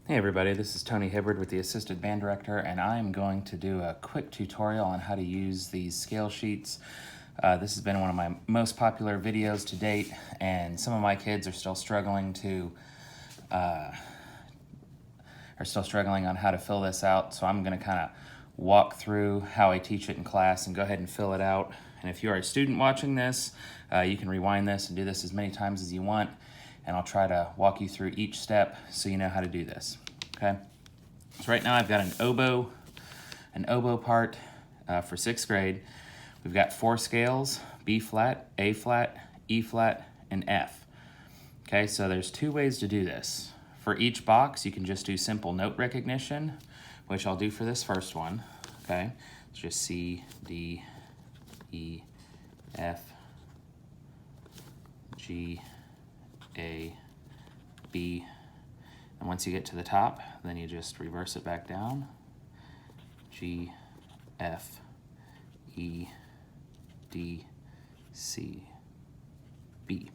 Hey everybody, this is Tony Hibbard with the Assistant Band Director, and I'm going to do a quick tutorial on how to use these scale sheets. This has been one of my most popular videos to date, and some of my kids are still struggling on how to fill this out. So I'm going to kind of walk through how I teach it in class and go ahead and fill it out. And if you are a student watching this, you can rewind this and do this as many times as you want, and I'll try to walk you through each step so you know how to do this, okay? So right now I've got an oboe part for 6th grade. We've got 4 scales: B flat, A flat, E flat, and F. Okay, so there's 2 ways to do this. For each box, you can just do simple note recognition, which I'll do for this first one, okay? It's just C, D, E, F, G, A, B, and once you get to the top, then you just reverse it back down. G, F, E, D, C, B,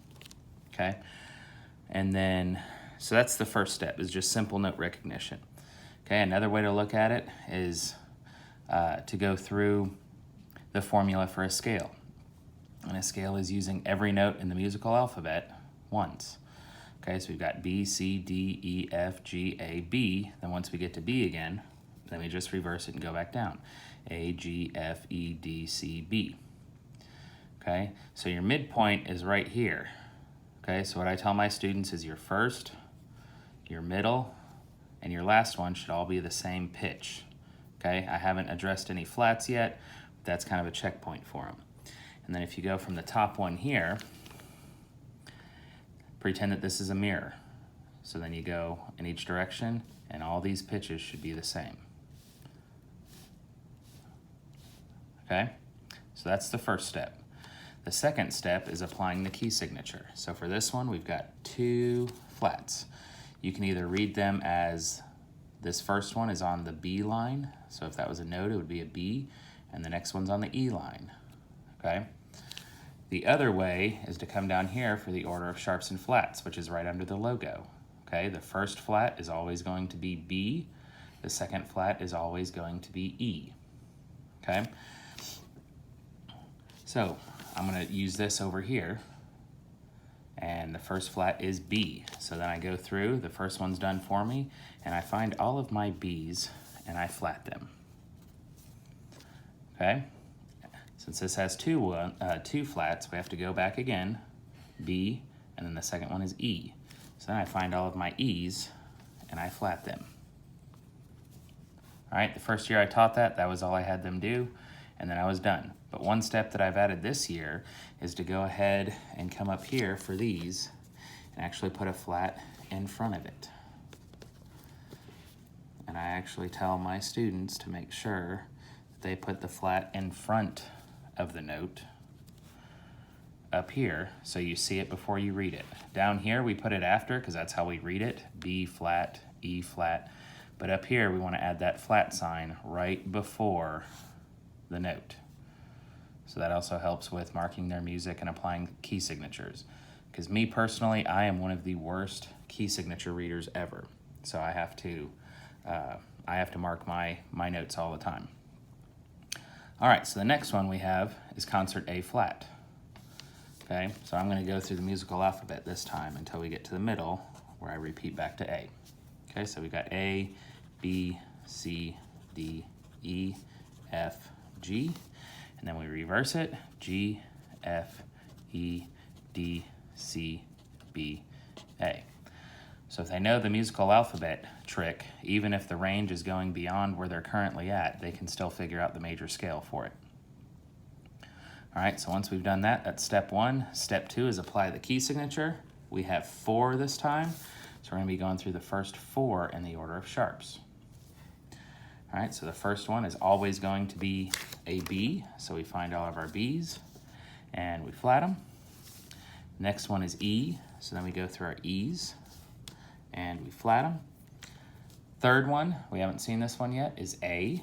okay? And then, so that's the first step, is just simple note recognition. Okay, another way to look at it is to go through the formula for a scale. And a scale is using every note in the musical alphabet once. Okay, so we've got B, C, D, E, F, G, A, B. Then once we get to B again, then we just reverse it and go back down. A, G, F, E, D, C, B. Okay, so your midpoint is right here. Okay, so what I tell my students is your first, your middle, and your last one should all be the same pitch. Okay, I haven't addressed any flats yet. But that's kind of a checkpoint for them. And then if you go from the top one here, pretend that this is a mirror. So then you go in each direction, and all these pitches should be the same. Okay, so that's the first step. The second step is applying the key signature. So for this one, we've got 2 flats. You can either read them as this first one is on the B line. So if that was a note, it would be a B, and the next one's on the E line, okay? The other way is to come down here for the order of sharps and flats, which is right under the logo, okay? The first flat is always going to be B. The second flat is always going to be E, okay? So I'm going to use this over here, and the first flat is B. So then I go through, the first one's done for me, and I find all of my B's and I flat them, okay? Since this has two flats, we have to go back again, B, and then the second one is E. So then I find all of my E's and I flat them. All right, the first year I taught that was all I had them do, and then I was done. But one step that I've added this year is to go ahead and come up here for these and actually put a flat in front of it. And I actually tell my students to make sure that they put the flat in front of the note up here so you see it before you read it. Down here we put it after because that's how we read it, B flat, E flat. But up here we want to add that flat sign right before the note. So that also helps with marking their music and applying key signatures. Because me personally, I am one of the worst key signature readers ever. So I have to mark my notes all the time. All right, so the next one we have is concert A flat. Okay, so I'm going to go through the musical alphabet this time until we get to the middle where I repeat back to A. Okay, so we got A, B, C, D, E, F, G, and then we reverse it, G, F, E, D, C, B, A. So if they know the musical alphabet trick, even if the range is going beyond where they're currently at, they can still figure out the major scale for it. All right, so once we've done that, that's step 1. Step 2 is apply the key signature. We have 4 this time, so we're going to be going through the first 4 in the order of sharps. All right, so the first one is always going to be a B, so we find all of our B's and we flat them. Next one is E, so then we go through our E's and we flat them. Third one, we haven't seen this one yet, is A,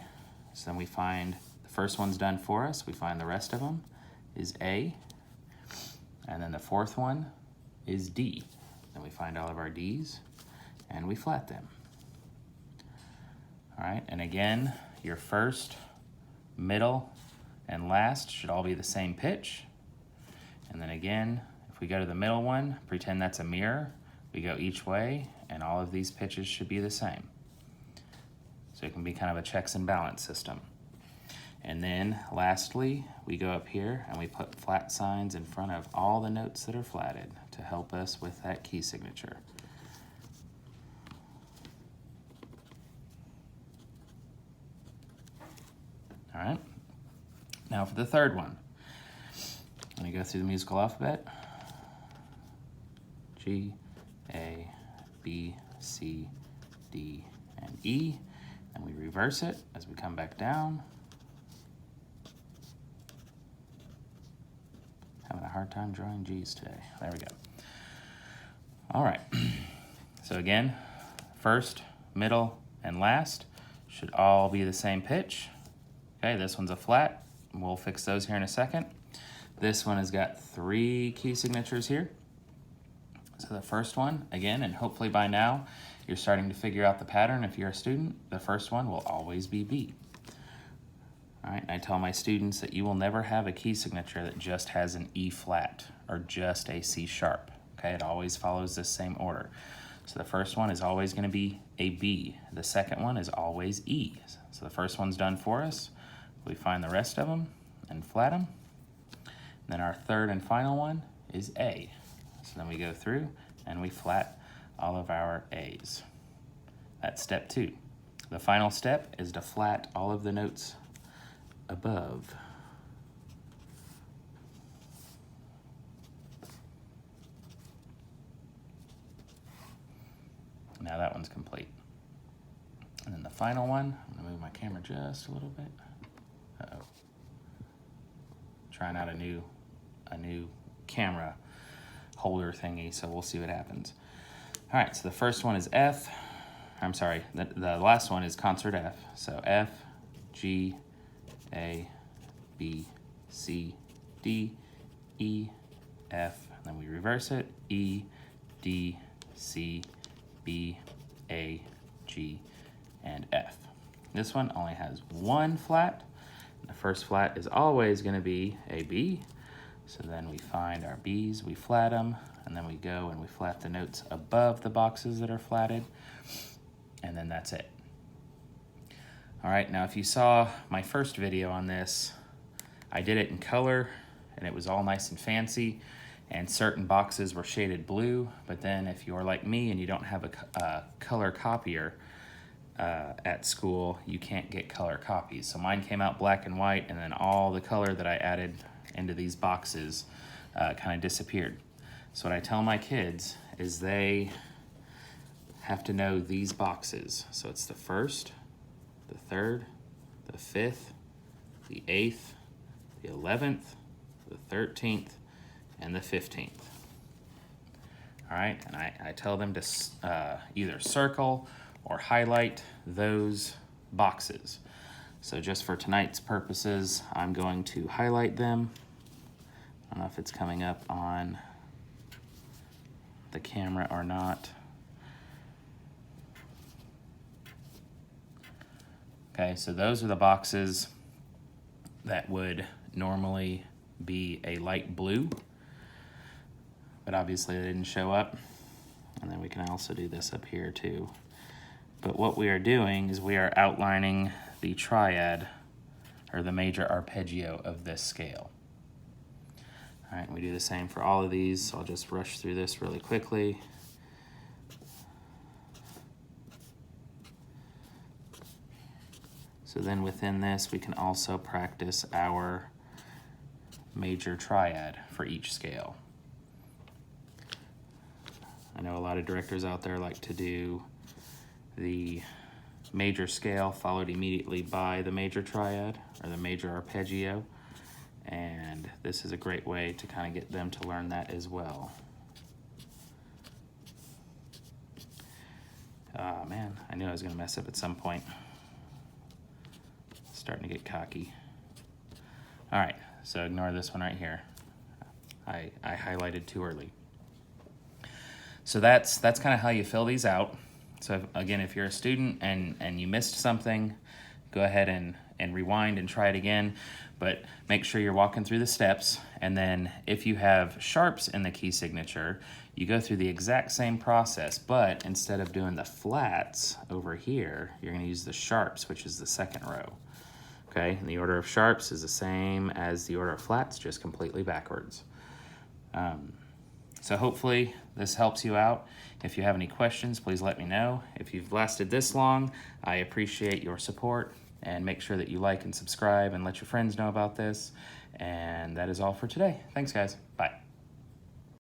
so then we find the first one's done for us, we find the rest of them is A, and then the fourth one is D. Then we find all of our D's and we flat them. All right, and again, your first, middle, and last should all be the same pitch. And then again, if we go to the middle one, pretend that's a mirror. We go each way, and all of these pitches should be the same. So it can be kind of a checks and balance system. And then lastly, we go up here and we put flat signs in front of all the notes that are flatted to help us with that key signature. All right, now for the third one. Let me go through the musical alphabet. G, A, B, C, D, and E. And we reverse it as we come back down. Having a hard time drawing G's today. There we go. All right, so again, first, middle, and last should all be the same pitch. Okay, this one's a flat. We'll fix those here in a second. This one has got 3 key signatures here. So the first one, again, and hopefully by now you're starting to figure out the pattern if you're a student, the first one will always be B. All right, and I tell my students that you will never have a key signature that just has an E flat or just a C sharp. Okay, it always follows this same order. So the first one is always going to be a B. The second one is always E. So the first one's done for us. We find the rest of them and flat them. Then our third and final one is A. So then we go through and we flat all of our A's. That's step 2. The final step is to flat all of the notes above. Now that one's complete. And then the final one, I'm gonna move my camera just a little bit. Uh-oh. Trying out a new camera holder thingy, so we'll see what happens. All right, so the first one is F. I'm sorry, the last one is concert F. So F, G, A, B, C, D, E, F, and then we reverse it, E, D, C, B, A, G, and F. This one only has 1 flat. The first flat is always going to be a B. So then we find our B's, we flat them, and then we go and we flat the notes above the boxes that are flatted, and then that's it. All right, now if you saw my first video on this, I did it in color, and it was all nice and fancy, and certain boxes were shaded blue, but then if you're like me and you don't have a color copier at school, you can't get color copies. So mine came out black and white, and then all the color that I added into these boxes kind of disappeared. So what I tell my kids is they have to know these boxes. So it's the 1st, the 3rd, the 5th, the 8th, the 11th, the 13th, and the 15th. All right, and I tell them to either circle or highlight those boxes. So just for tonight's purposes, I'm going to highlight them. I don't know if it's coming up on the camera or not. Okay, so those are the boxes that would normally be a light blue, but obviously they didn't show up. And then we can also do this up here too. But what we are doing is we are outlining the triad, or the major arpeggio of this scale. All right, we do the same for all of these, so I'll just rush through this really quickly. So then within this, we can also practice our major triad for each scale. I know a lot of directors out there like to do the major scale followed immediately by the major triad or the major arpeggio, and this is a great way to kind of get them to learn that as well. Oh man, I knew I was going to mess up at some point. Starting to get cocky. All right, so ignore this one right here. I highlighted too early. So that's kind of how you fill these out. So again, if you're a student and you missed something, go ahead and rewind and try it again, but make sure you're walking through the steps. And then if you have sharps in the key signature, you go through the exact same process, but instead of doing the flats over here, you're gonna use the sharps, which is the second row. Okay, and the order of sharps is the same as the order of flats, just completely backwards. So hopefully this helps you out. If you have any questions, please let me know. If you've lasted this long, I appreciate your support, and make sure that you like and subscribe and let your friends know about this. And that is all for today. Thanks, guys. Bye.